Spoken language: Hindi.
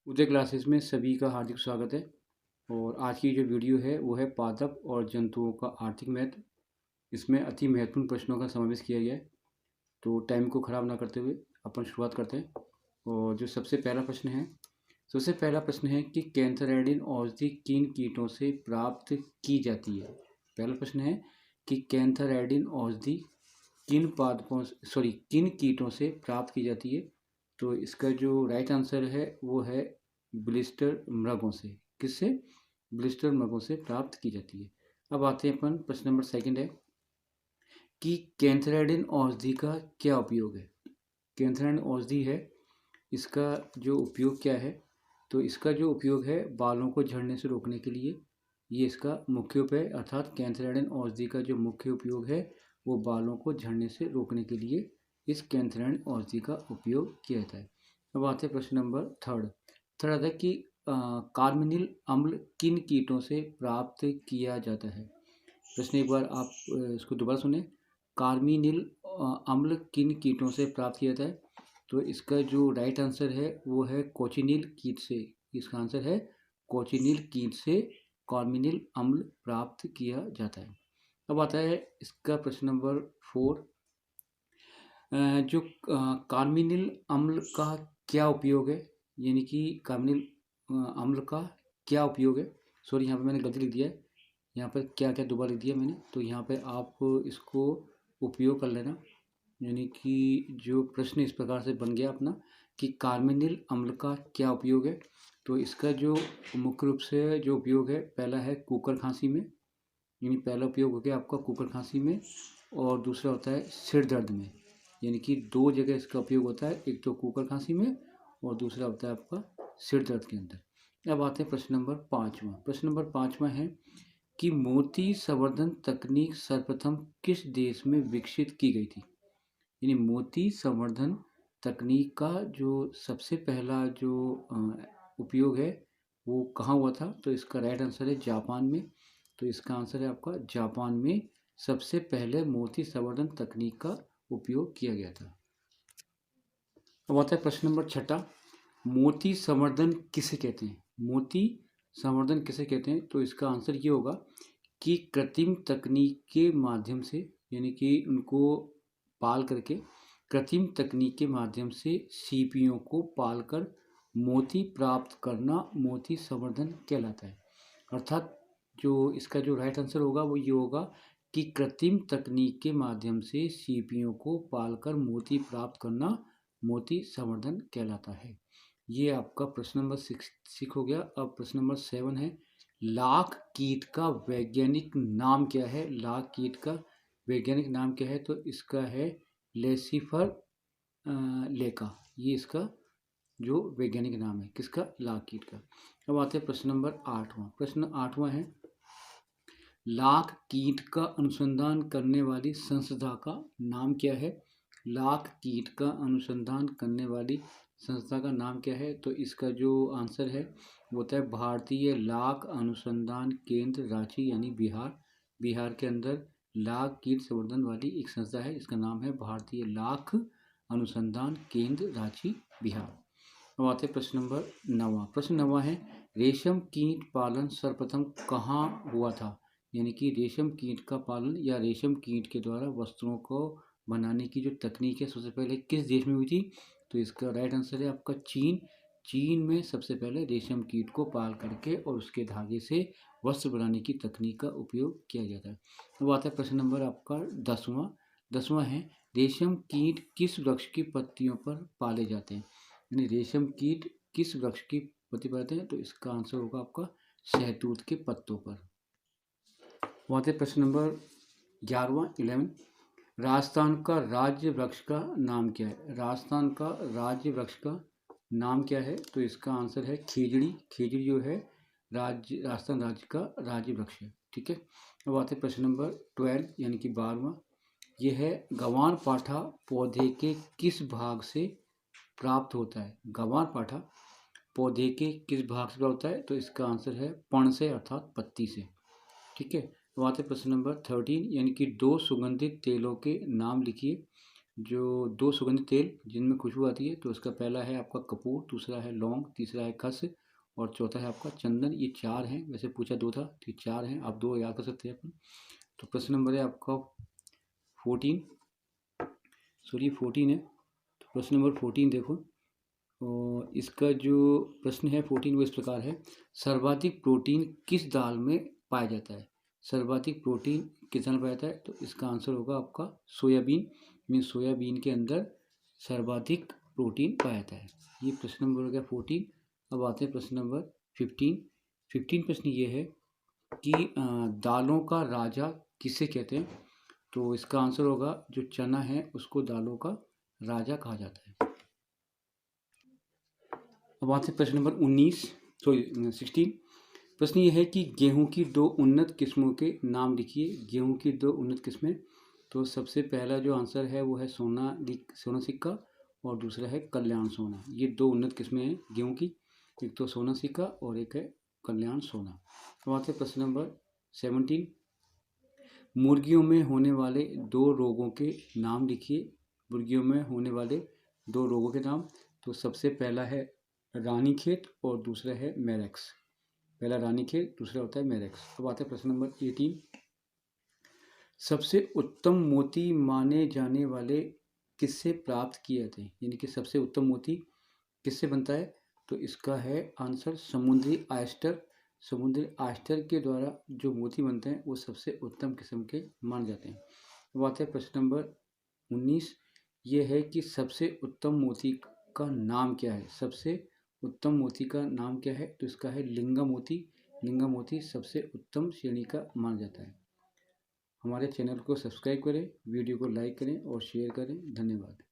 उदय क्लासेस में सभी का हार्दिक स्वागत है। और आज की जो वीडियो है वो है पादप और जंतुओं का आर्थिक महत्व। इसमें अति महत्वपूर्ण प्रश्नों का समावेश किया गया है। तो टाइम को ख़राब ना करते हुए अपन शुरुआत करते हैं। और जो सबसे पहला प्रश्न है कि कैंथरैडिन औषधि किन कीटों से प्राप्त की जाती है। पहला प्रश्न है कि कैंथरैडिन औषधि किन कीटों से प्राप्त की जाती है। तो इसका जो राइट आंसर है वो है ब्लिस्टर मृगों से। किससे? ब्लिस्टर मृगों से प्राप्त की जाती है। अब आते हैं अपन प्रश्न नंबर सेकंड है कि कैंथरैडिन औषधि का क्या उपयोग है। कैंथरैडिन औषधि है, इसका जो उपयोग क्या है। तो इसका जो उपयोग है बालों को झड़ने से रोकने के लिए, ये इसका मुख्य उपाय है। अर्थात कैंथरैडिन औषधि का जो मुख्य उपयोग है वो बालों को झड़ने से रोकने के लिए इस कैंथरैडिन औषधि का उपयोग किया जाता है। अब आते हैं प्रश्न नंबर थर्ड आता है कि कार्मिनिल अम्ल किन कीटों से प्राप्त किया जाता है। प्रश्न एक बार आप इसको दोबारा सुने। कार्मिनिल अम्ल किन कीटों से प्राप्त किया जाता है। तो इसका जो राइट आंसर है वो है कोचिनिल कीट से। इसका आंसर है कोचिनिल कीट से कार्मिनिल अम्ल प्राप्त किया जाता है। अब आता है इसका प्रश्न नंबर 4। जो कार्मिनिल अम्ल का क्या उपयोग है, यानी कि कार्मिनिल अम्ल का क्या उपयोग है। सॉरी, यहाँ पे मैंने गलती लिख दिया है। यहाँ पर क्या क्या दोबारा लिख दिया मैंने, तो यहाँ पे आप इसको उपयोग कर लेना। यानी कि जो प्रश्न इस प्रकार से बन गया अपना कि कार्मिनिल अम्ल का क्या उपयोग है। तो इसका जो मुख्य रूप से जो उपयोग है, पहला है कुकर खांसी में, यानी पहला उपयोग हो गया आपका कुकर खांसी में। और दूसरा होता है सिर दर्द में, यानी कि दो जगह इसका उपयोग होता है, एक तो कुकर खांसी में और दूसरा होता है आपका सिर दर्द के अंदर। अब आते हैं प्रश्न नंबर 5वां। प्रश्न नंबर 5वां है कि मोती संवर्धन तकनीक सर्वप्रथम किस देश में विकसित की गई थी। यानी मोती संवर्धन तकनीक का जो सबसे पहला जो उपयोग है वो कहाँ हुआ था। तो इसका राइट आंसर है जापान में। तो इसका आंसर है आपका जापान में सबसे पहले मोती संवर्धन तकनीक का उपयोग किया गया था। अब आता है प्रश्न नंबर 6। मोती संवर्धन किसे कहते हैं। मोती संवर्धन किसे कहते हैं। तो इसका आंसर ये होगा कि कृत्रिम तकनीक के माध्यम से, यानी कि उनको पाल करके कृत्रिम तकनीक के माध्यम से सीपियों को पालकर मोती प्राप्त करना मोती संवर्धन कहलाता है। अर्थात जो इसका जो राइट आंसर होगा वो ये होगा कि कृत्रिम तकनीक के माध्यम से सीपियों को पालकर मोती प्राप्त करना मोती संवर्धन कहलाता है। ये आपका प्रश्न नंबर 6 हो गया। अब प्रश्न नंबर 7 है, लाख कीट का वैज्ञानिक नाम क्या है। लाख कीट का वैज्ञानिक नाम क्या है। तो इसका है लेसिफर लेका। ये इसका जो वैज्ञानिक नाम है किसका, लाख कीट का। अब आते हैं प्रश्न नंबर 8वां। प्रश्न 8वां है, लाख कीट का अनुसंधान करने वाली संस्था का नाम क्या है। लाख कीट का अनुसंधान करने वाली संस्था का नाम क्या है। तो इसका जो आंसर है वो होता है भारतीय लाख अनुसंधान केंद्र रांची, यानी बिहार। बिहार के अंदर लाख कीट संवर्धन वाली एक संस्था है, इसका नाम है भारतीय लाख अनुसंधान केंद्र रांची, बिहार। अब आते हैं प्रश्न नंबर 9। प्रश्न 9 है, रेशम कीट पालन सर्वप्रथम कहाँ हुआ था। यानी कि रेशम कीट का पालन या रेशम कीट के द्वारा वस्त्रों को बनाने की जो तकनीक है सबसे पहले किस देश में हुई थी। तो इसका राइट आंसर है आपका चीन। चीन में सबसे पहले रेशम कीट को पाल करके और उसके धागे से वस्त्र बनाने की तकनीक का उपयोग किया जाता है। अब आता है प्रश्न नंबर आपका 10वां है, रेशम कीट किस वृक्ष की पत्तियों पर पाले जाते हैं। यानी रेशम कीट किस वृक्ष की पत्ती पर आते हैं। तो इसका आंसर होगा आपका शहतूत के पत्तों पर। आते हैं प्रश्न नंबर 11वां 11। राजस्थान का राज्य वृक्ष का नाम क्या है। राजस्थान का राज्य वृक्ष का नाम क्या है। तो इसका आंसर है खेजड़ी। खेजड़ी जो है राजस्थान राज्य का राज्य वृक्ष है। ठीक है। अब आते हैं प्रश्न नंबर 12 यानी कि 12वां। यह है, गंवार पाठा पौधे के किस भाग से प्राप्त होता है। गंवार पाठा पौधे के किस भाग से प्राप्त होता है। तो इसका आंसर है पण से, अर्थात पत्ती से। ठीक है। अब आते हैं प्रश्न नंबर 13 यानी कि 2 सुगंधित तेलों के नाम लिखिए। जो 2 सुगंधित तेल जिनमें खुशबू आती है, तो उसका पहला है आपका कपूर, दूसरा है लौंग, तीसरा है खस और चौथा है आपका चंदन। ये 4 हैं, वैसे पूछा 2 था तो ये 4 हैं, आप 2 याद कर सकते हैं अपन। तो प्रश्न नंबर है आपका 14 है। तो प्रश्न नंबर 14 देखो, और इसका जो प्रश्न है 14 वो इस प्रकार है, सर्वाधिक प्रोटीन किस दाल में पाया जाता है? सर्वाधिक प्रोटीन किस दाल में पाया जाता है? तो इसका आंसर होगा आपका सोयाबीन। मीन सोयाबीन के अंदर सर्वाधिक प्रोटीन पाया जाता है। ये प्रश्न नंबर हो गया 14। अब आते हैं प्रश्न नंबर 15। 15 प्रश्न ये है कि दालों का राजा किसे कहते हैं? तो इसका आंसर होगा जो चना है उसको दालों का राजा कहा जाता है। अब आते हैं प्रश्न नंबर 16। प्रश्न ये है कि गेहूं की 2 उन्नत किस्मों के नाम लिखिए। गेहूं की 2 उन्नत किस्में, तो सबसे पहला जो आंसर है वो है सोना सिक्का और दूसरा है कल्याण सोना। ये 2 उन्नत किस्में हैं गेहूं की, एक तो सोना सिक्का और एक है कल्याण सोना। अब आते हैं प्रश्न नंबर 17। मुर्गियों में होने वाले 2 रोगों के नाम लिखिए। मुर्गियों में होने वाले 2 रोगों के नाम, तो सबसे पहला है रानीखेत और दूसरा है मैरेक्स। पहला रानीखेत, दूसरा होता है मैरेक्स। अब आते हैं प्रश्न नंबर 18। सबसे उत्तम मोती माने जाने वाले किससे प्राप्त किए जाते हैं? यानी कि सबसे उत्तम मोती किससे बनता है? तो इसका है आंसर समुद्री आयस्टर। समुद्री आयस्टर के द्वारा जो मोती बनते हैं वो सबसे उत्तम किस्म के माने जाते हैं। अब आते हैं प्रश्न नंबर 19। ये है कि सबसे उत्तम मोती का नाम क्या है? सबसे उत्तम मोती का नाम क्या है? तो इसका है लिंगा मोती। लिंगा मोती सबसे उत्तम श्रेणी का माना जाता है। हमारे चैनल को सब्सक्राइब करें, वीडियो को लाइक करें और शेयर करें। धन्यवाद।